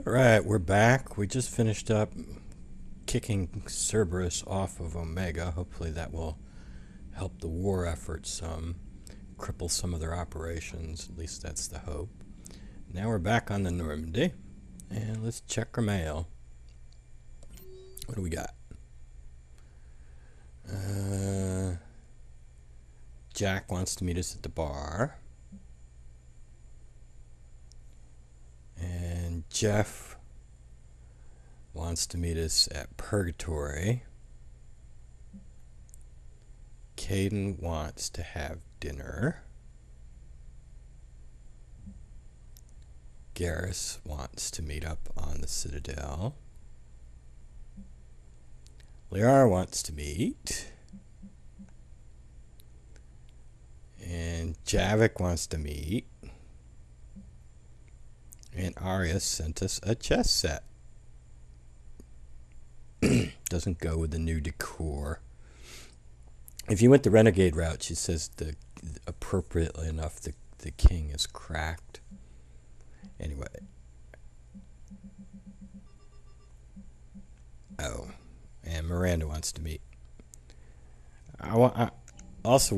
Alright, we're back. We just finished up kicking Cerberus off of Omega. Hopefully that will help the war effort some, cripple some of their operations. At least that's the hope. Now we're back on the Normandy, and let's check our mail. What do we got? Jack wants to meet us at the bar. And Jeff wants to meet us at Purgatory. Caden wants to have dinner. Garrus wants to meet up on the Citadel. Liara wants to meet. And Javik wants to meet. And Arya sent us a chess set. Doesn't go with the new decor. If you went the renegade route, she says appropriately enough the king is cracked. Anyway. Oh, and Miranda wants to meet. Also,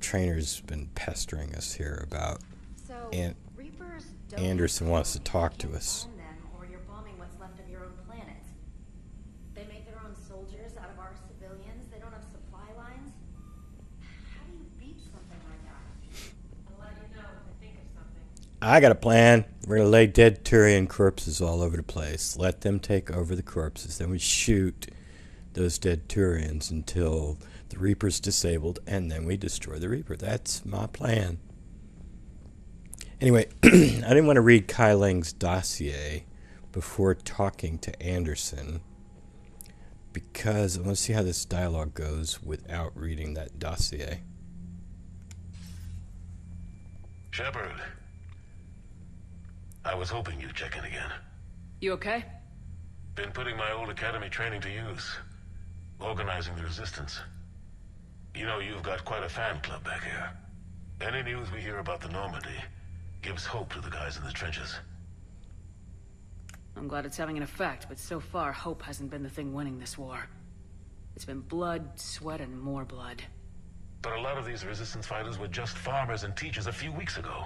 trainers been pestering us here about. And Anderson wants to talk to us. Or you're bombing what's left of your own planet. They make their own soldiers out of our civilians. They don't have supply lines. How do you beat something like that? I'll let you know if I think of something. I got a plan. We're going to lay dead Turian corpses all over the place. Let them take over the corpses. Then we shoot those dead Turians until the Reaper's disabled, and then we destroy the Reaper. That's my plan. Anyway, I didn't want to read Kai Lang's dossier before talking to Anderson because I want to see how this dialogue goes without reading that dossier. Shepard, I was hoping you'd check in again. You okay? Been putting my old academy training to use, organizing the resistance. You know, you've got quite a fan club back here. Any news we hear about the Normandy gives hope to the guys in the trenches. I'm glad it's having an effect, but so far, hope hasn't been the thing winning this war. It's been blood, sweat, and more blood. But a lot of these resistance fighters were just farmers and teachers a few weeks ago.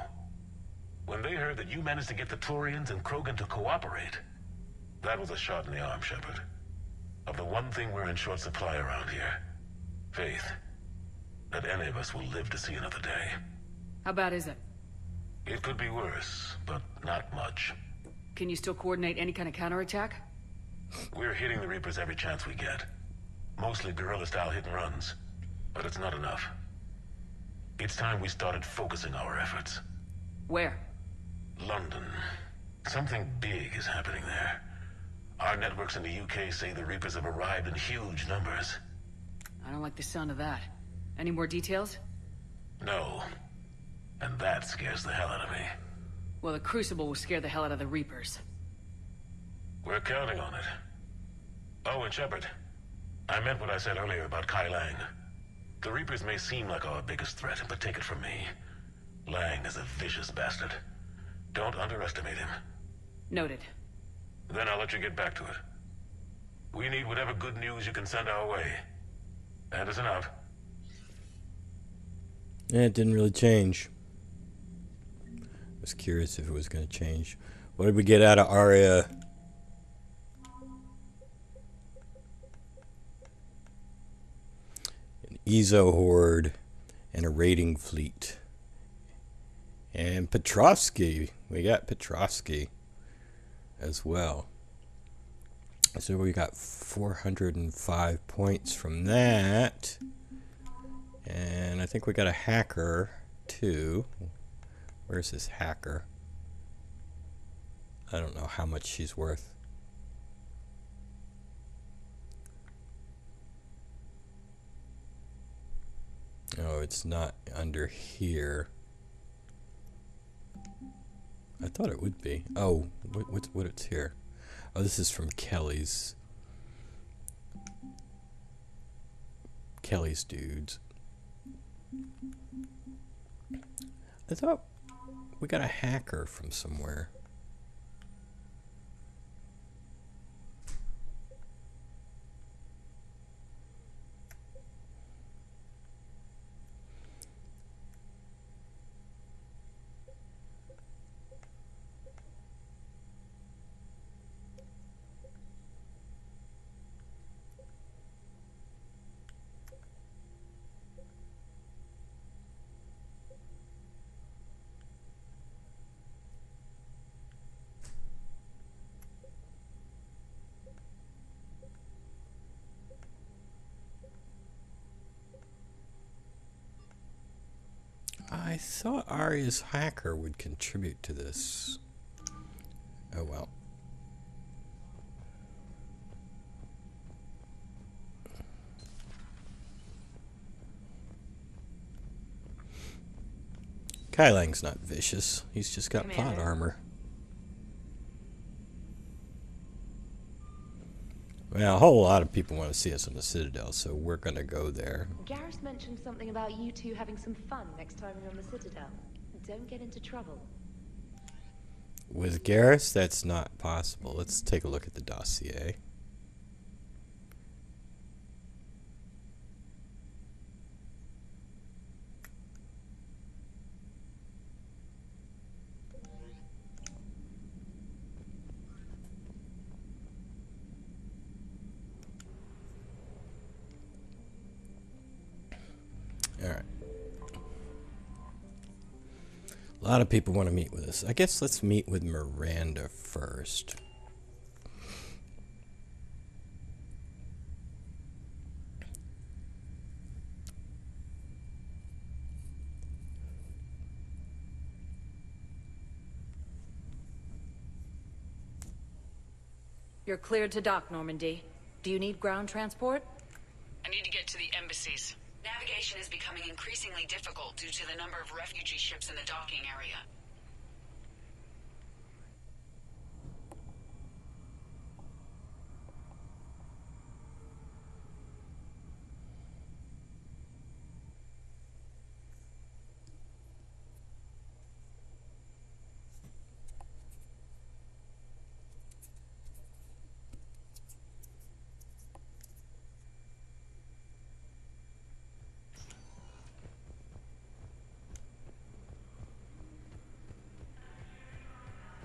When they heard that you managed to get the Turians and Krogan to cooperate, that was a shot in the arm, Shepard. Of the one thing we're in short supply around here, faith that any of us will live to see another day. How bad is it? It could be worse, but not much. Can you still coordinate any kind of counterattack? We're hitting the Reapers every chance we get. Mostly guerrilla-style hit-and-runs, but it's not enough. It's time we started focusing our efforts. Where? London. Something big is happening there. Our networks in the UK say the Reapers have arrived in huge numbers. I don't like the sound of that. Any more details? No. And that scares the hell out of me. Well, the Crucible will scare the hell out of the Reapers. We're counting on it. Oh, and Shepard, I meant what I said earlier about Kai Lang. The Reapers may seem like our biggest threat, but take it from me. Lang is a vicious bastard. Don't underestimate him. Noted. Then I'll let you get back to it. We need whatever good news you can send our way. Anderson out. Yeah, it didn't really change. I was curious if it was going to change. What did we get out of Arya? An Ezo horde and a raiding fleet. And Petrovsky. We got Petrovsky as well. So we got 405 points from that. And I think we got a hacker too. Where's this hacker? I don't know how much she's worth. Oh, it's not under here. I thought it would be. Oh, what it's here? Oh, this is from Kelly's dudes. I thought we got a hacker from somewhere. I thought Arya's hacker would contribute to this. Oh well. Kai Lang's not vicious. He's just got plot armor. Well, a whole lot of people want to see us on the Citadel, so we're gonna go there. Garrus mentioned something about you two having some fun next time you're on the Citadel. Don't get into trouble. With Garrus, that's not possible. Let's take a look at the dossier. Alright. A lot of people want to meet with us. I guess let's meet with Miranda first. You're cleared to dock, Normandy. Do you need ground transport? I need to get to the embassies. Navigation is becoming increasingly difficult due to the number of refugee ships in the docking area.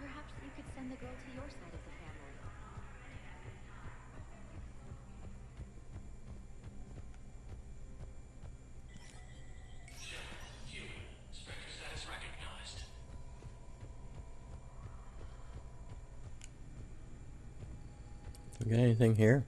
Perhaps you could send the girl to your side of the family. Spectre status recognized. We got anything here?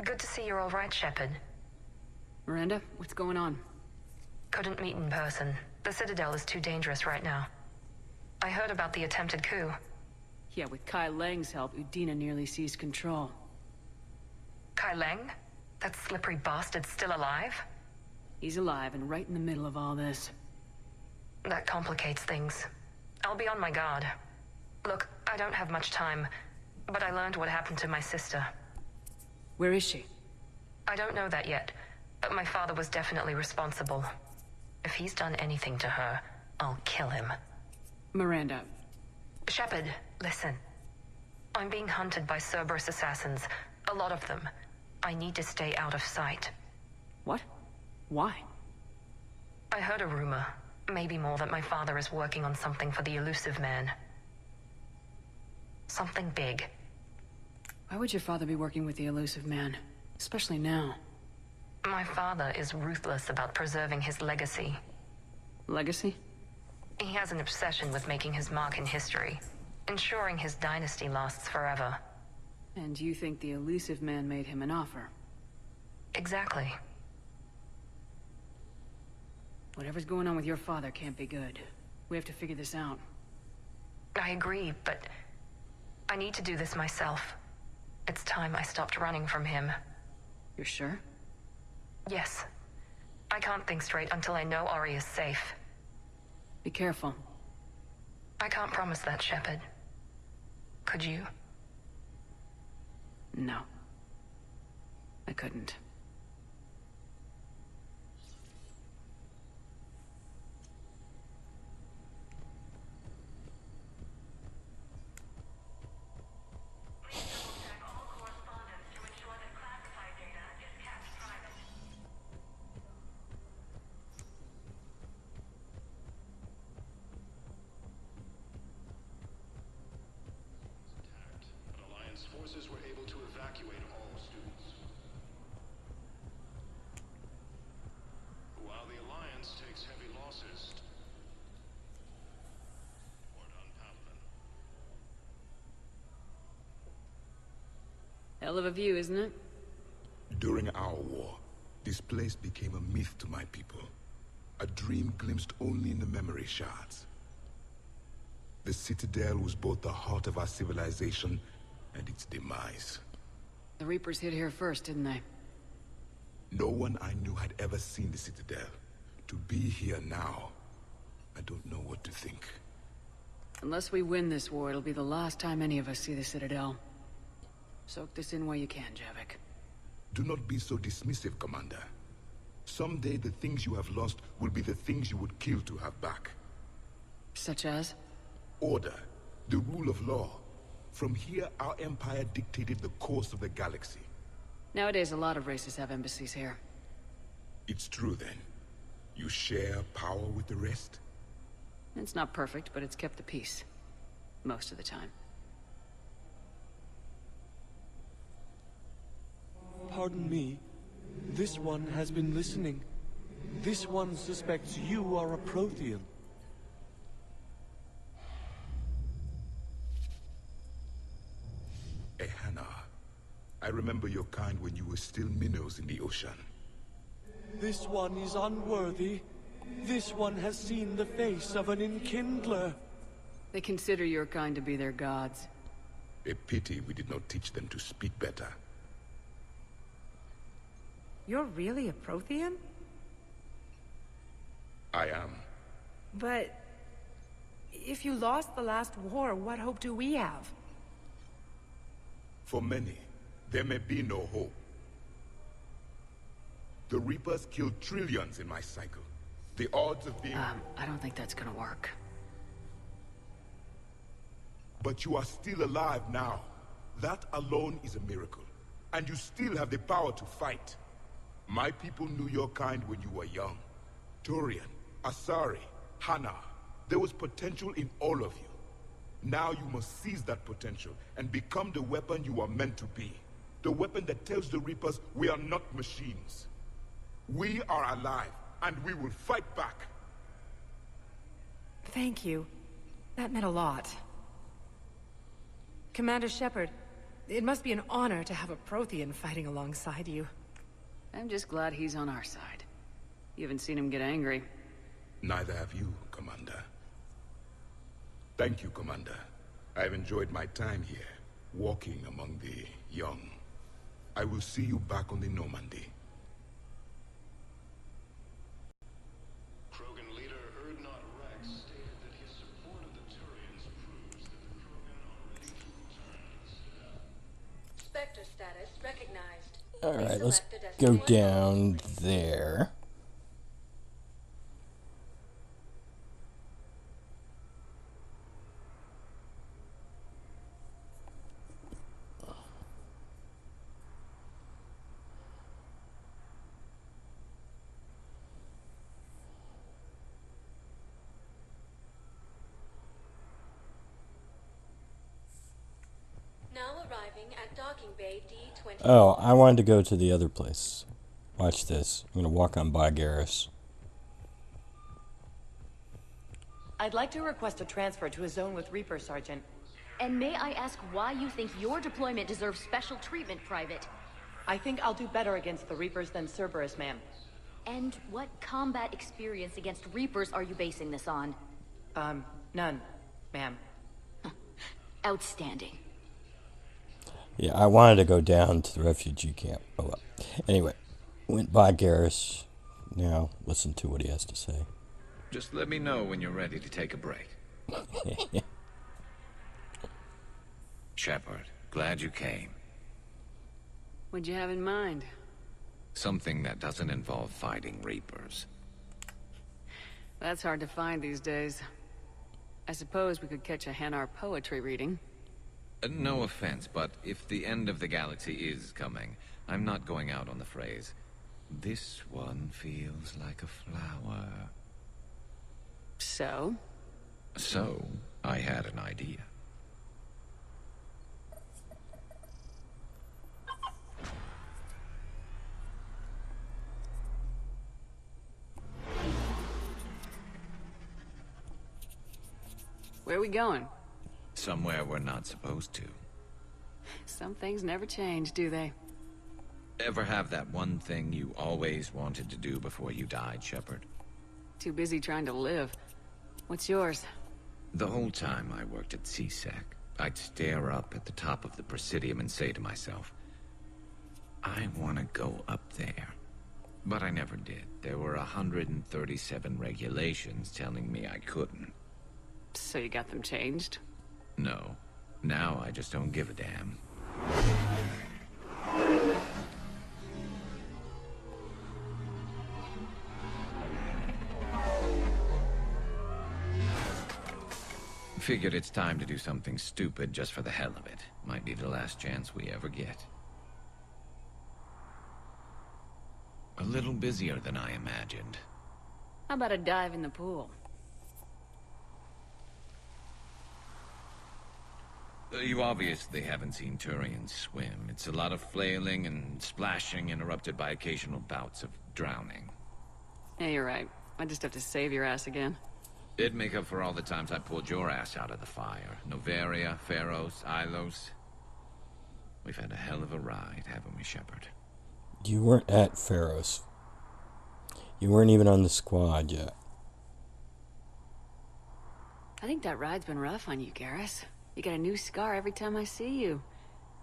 Good to see you're all right, Shepard. Miranda, what's going on? Couldn't meet in person. The Citadel is too dangerous right now. I heard about the attempted coup. Yeah, with Kai Lang's help, Udina nearly seized control. Kai Lang? That slippery bastard's still alive? He's alive and right in the middle of all this. That complicates things. I'll be on my guard. Look, I don't have much time, but I learned what happened to my sister. Where is she? I don't know that yet, but my father was definitely responsible. If he's done anything to her, I'll kill him. Miranda. Shepard, listen. I'm being hunted by Cerberus assassins. A lot of them. I need to stay out of sight. What? Why? I heard a rumor, maybe more, that my father is working on something for the elusive man. Something big. Why would your father be working with the elusive man? Especially now. My father is ruthless about preserving his legacy. Legacy? He has an obsession with making his mark in history, ensuring his dynasty lasts forever. And you think the elusive man made him an offer? Exactly. Whatever's going on with your father can't be good. We have to figure this out. I agree, but I need to do this myself. It's time I stopped running from him. You're sure? Yes. I can't think straight until I know Ari is safe. Be careful. I can't promise that, Shepard. Could you? No. I couldn't. Alliance forces were able to evacuate all students. Hell of a view, isn't it? During our war, this place became a myth to my people. A dream glimpsed only in the memory shards. The Citadel was both the heart of our civilization and its demise. The Reapers hit here first, didn't they? No one I knew had ever seen the Citadel. To be here now, I don't know what to think. Unless we win this war, it'll be the last time any of us see the Citadel. Soak this in while you can, Javik. Do not be so dismissive, Commander. Someday the things you have lost will be the things you would kill to have back. Such as? Order, the rule of law. From here, our empire dictated the course of the galaxy. Nowadays, a lot of races have embassies here. It's true, then. You share power with the rest? It's not perfect, but it's kept the peace. Most of the time. Pardon me. This one has been listening. This one suspects you are a Prothean. Hannah, I remember your kind when you were still minnows in the ocean. This one is unworthy. This one has seen the face of an enkindler. They consider your kind to be their gods. A pity we did not teach them to speak better. You're really a Prothean? I am. But... if you lost the last war, what hope do we have? For many, there may be no hope. The Reapers killed trillions in my cycle. The odds of being... I don't think that's gonna work. But you are still alive now. That alone is a miracle. And you still have the power to fight. My people knew your kind when you were young. Turian, Asari, Hana. There was potential in all of you. Now you must seize that potential and become the weapon you are meant to be. The weapon that tells the Reapers we are not machines. We are alive, and we will fight back. Thank you. That meant a lot. Commander Shepard, it must be an honor to have a Prothean fighting alongside you. I'm just glad he's on our side. You haven't seen him get angry. Neither have you, Commander. Thank you, Commander. I've enjoyed my time here, walking among the young. I will see you back on the Normandy. Krogan leader Erdnot Rex stated that his support of the Turians proves that the Krogan are ready to return to the Citadel. Spectre status recognized. Alright, let's go down there. Now arriving at docking bay D20. Oh, I wanted to go to the other place. Watch this. I'm going to walk on by Garrus. I'd like to request a transfer to a zone with Reaper, Sergeant. And may I ask why you think your deployment deserves special treatment, Private? I think I'll do better against the Reapers than Cerberus, ma'am. And what combat experience against Reapers are you basing this on? None, ma'am. Outstanding. Yeah, I wanted to go down to the refugee camp. Oh well. Anyway, went by Garrus. Now, listen to what he has to say. Just let me know when you're ready to take a break. Shepard, glad you came. What'd you have in mind? Something that doesn't involve fighting Reapers. That's hard to find these days. I suppose we could catch a Hanar poetry reading. No offense, but if the end of the galaxy is coming, I'm not going out on the phrase, "This one feels like a flower." So? So, I had an idea. Where are we going? Somewhere we're not supposed to. Some things never change, do they? Ever have that one thing you always wanted to do before you died, Shepard? Too busy trying to live. What's yours? The whole time I worked at CSEC, I'd stare up at the top of the Presidium and say to myself, I want to go up there. But I never did. There were 137 regulations telling me I couldn't. So you got them changed? No. Now I just don't give a damn. Figured it's time to do something stupid just for the hell of it. Might be the last chance we ever get. A little busier than I imagined. How about a dive in the pool? You obviously haven't seen Turians swim. It's a lot of flailing and splashing, interrupted by occasional bouts of drowning. Yeah, you're right. I just have to save your ass again. It'd make up for all the times I pulled your ass out of the fire. Noveria, Pharos, Ilos. We've had a hell of a ride, haven't we, Shepard? You weren't at Pharos. You weren't even on the squad yet. I think that ride's been rough on you, Garrus. You get a new scar every time I see you.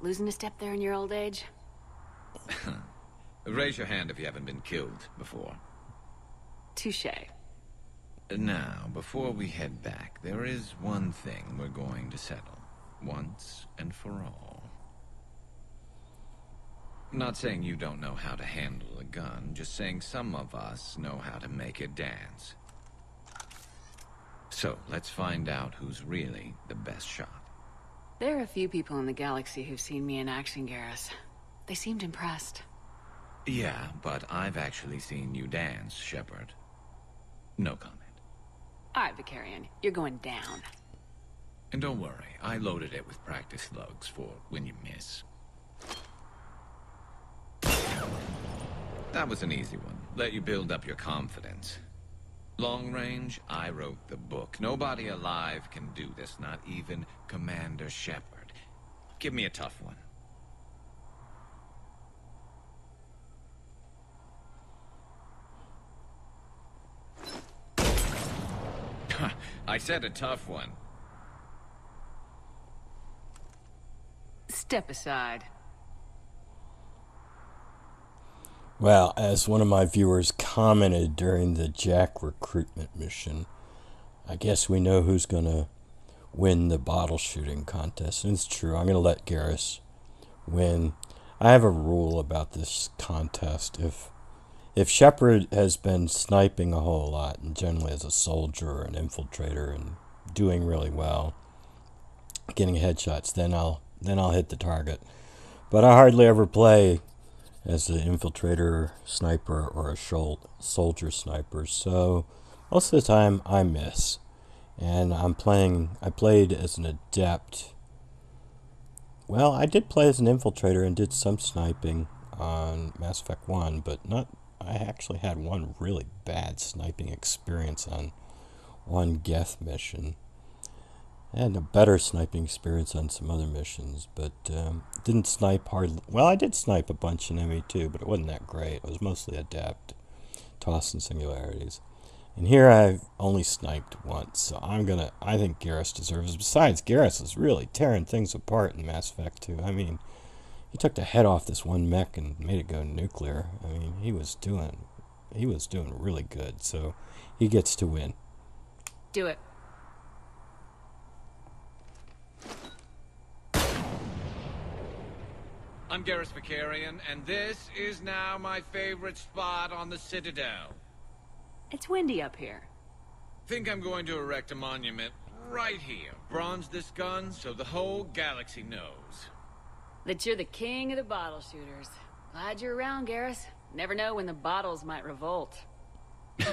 Losing a step there in your old age? Raise your hand if you haven't been killed before. Touché. Now, before we head back, there is one thing we're going to settle. Once and for all. Not saying you don't know how to handle a gun, just saying some of us know how to make it dance. So, let's find out who's really the best shot. There are a few people in the galaxy who've seen me in action, Garrus. They seemed impressed. Yeah, but I've actually seen you dance, Shepard. No comment. Alright, Vicarian, you're going down. And don't worry, I loaded it with practice slugs for when you miss. That was an easy one. Let you build up your confidence. Long range, I wrote the book. Nobody alive can do this, not even Commander Shepard. Give me a tough one. I said a tough one. Step aside. Well, as one of my viewers commented during the Jack recruitment mission, I guess we know who's going to win the bottle shooting contest. And it's true, I'm going to let Garrus win. I have a rule about this contest. If Shepard has been sniping a whole lot, and generally as a soldier or an infiltrator and doing really well, getting headshots, then I'll hit the target. But I hardly ever play as an infiltrator sniper or a soldier sniper, so most of the time I miss. And I played as an adept. Well, I did play as an infiltrator and did some sniping on Mass Effect 1, but I actually had one really bad sniping experience on one Geth mission. I had a better sniping experience on some other missions, but didn't snipe hardly. Well, I did snipe a bunch in ME2, but it wasn't that great. It was mostly adept, tossing singularities. And here I've only sniped once, so I think Garrus deserves it. Besides, Garrus is really tearing things apart in Mass Effect 2. I mean, he took the head off this one mech and made it go nuclear. I mean, he was doing really good, so he gets to win. Do it. I'm Garrus Vicarian, and this is now my favorite spot on the Citadel. It's windy up here. Think I'm going to erect a monument right here. Bronze this gun so the whole galaxy knows. That you're the king of the bottle shooters. Glad you're around, Garrus. Never know when the bottles might revolt. Ma'am,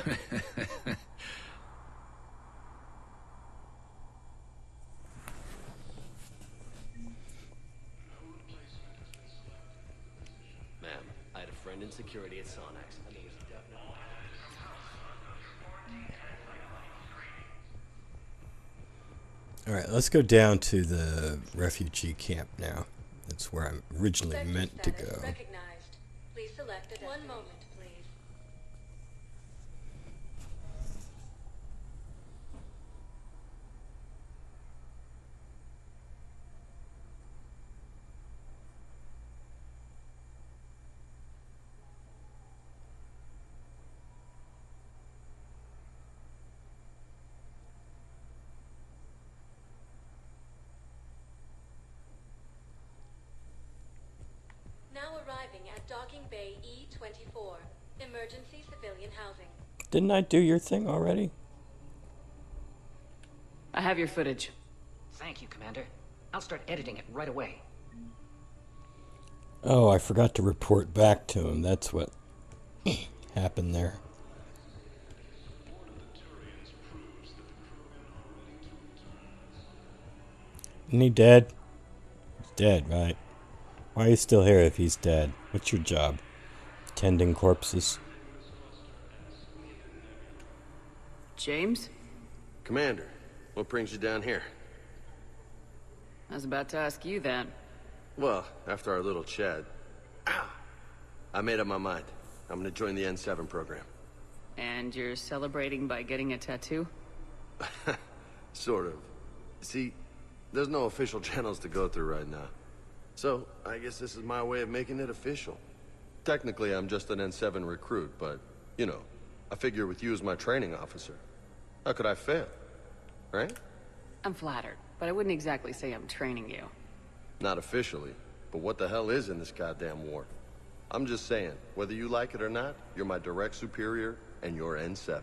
I had a friend in security at Sonax, and there was definitely... Alright, let's go down to the refugee camp now. That's where I'm originally meant to go. Recognized. Please select a one moment, please. Now arriving at Docking Bay E24, emergency civilian housing. Didn't I do your thing already? I have your footage. Thank you, Commander. I'll start editing it right away. Oh, I forgot to report back to him. That's what happened there. Isn't he dead? He's dead, right? Why are you still here if he's dead? What's your job? Tending corpses? James? Commander, what brings you down here? I was about to ask you that. Well, after our little chat, I made up my mind. I'm gonna join the N7 program. And you're celebrating by getting a tattoo? Sort of. See, there's no official channels to go through right now. So, I guess this is my way of making it official. Technically, I'm just an N7 recruit, but, you know, I figure with you as my training officer, how could I fail? Right? I'm flattered, but I wouldn't exactly say I'm training you. Not officially, but what the hell is in this goddamn war? I'm just saying, whether you like it or not, you're my direct superior, and you're N7.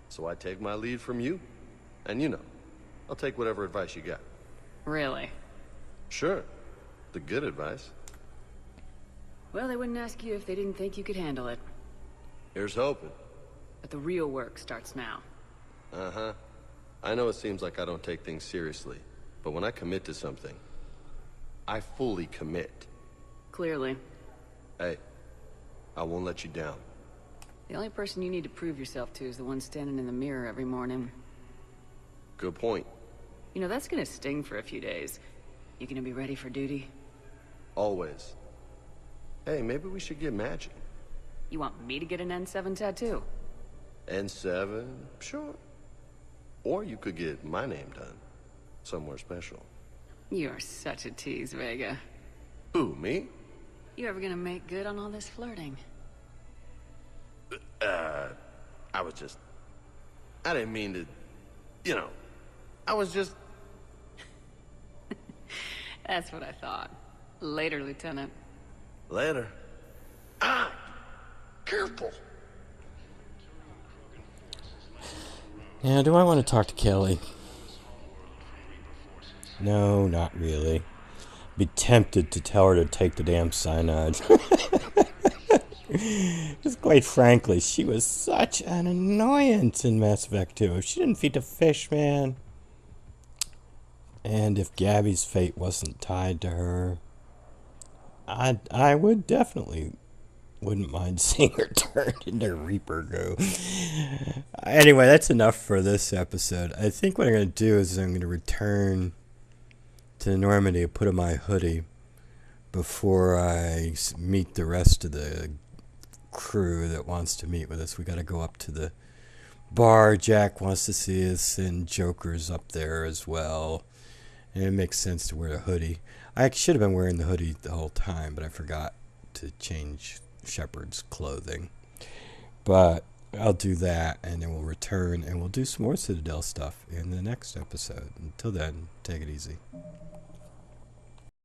So I take my lead from you, and you know, I'll take whatever advice you got. Really? Sure. The good advice. Well, they wouldn't ask you if they didn't think you could handle it. Here's hoping. But the real work starts now. Uh-huh. I know it seems like I don't take things seriously, but when I commit to something, I fully commit. Clearly. Hey, I won't let you down. The only person you need to prove yourself to is the one standing in the mirror every morning. Good point. You know, that's gonna sting for a few days. You gonna be ready for duty? Always. Hey, maybe we should get matching. You want me to get an N7 tattoo? N7? Sure. Or you could get my name done. Somewhere special. You're such a tease, Vega. Who, me? You ever gonna make good on all this flirting? I didn't mean to, you know, I was just... That's what I thought. Later, Lieutenant. Later. Careful. Yeah, do I want to talk to Kelly? No, not really. Be tempted to tell her to take the damn cyanide. Just quite frankly, she was such an annoyance in Mass Effect 2. If she didn't feed the fish, man. And if Gabby's fate wasn't tied to her, I would definitely wouldn't mind seeing her turn into Reaper go. Anyway, that's enough for this episode. I think what I'm going to do is I'm going to return to Normandy, put on my hoodie before I meet the rest of the crew that wants to meet with us. We got to go up to the bar. Jack wants to see us, and Joker's up there as well. And it makes sense to wear a hoodie. I should have been wearing the hoodie the whole time, but I forgot to change Shepard's clothing. But I'll do that, and then we'll return, and we'll do some more Citadel stuff in the next episode. Until then, take it easy.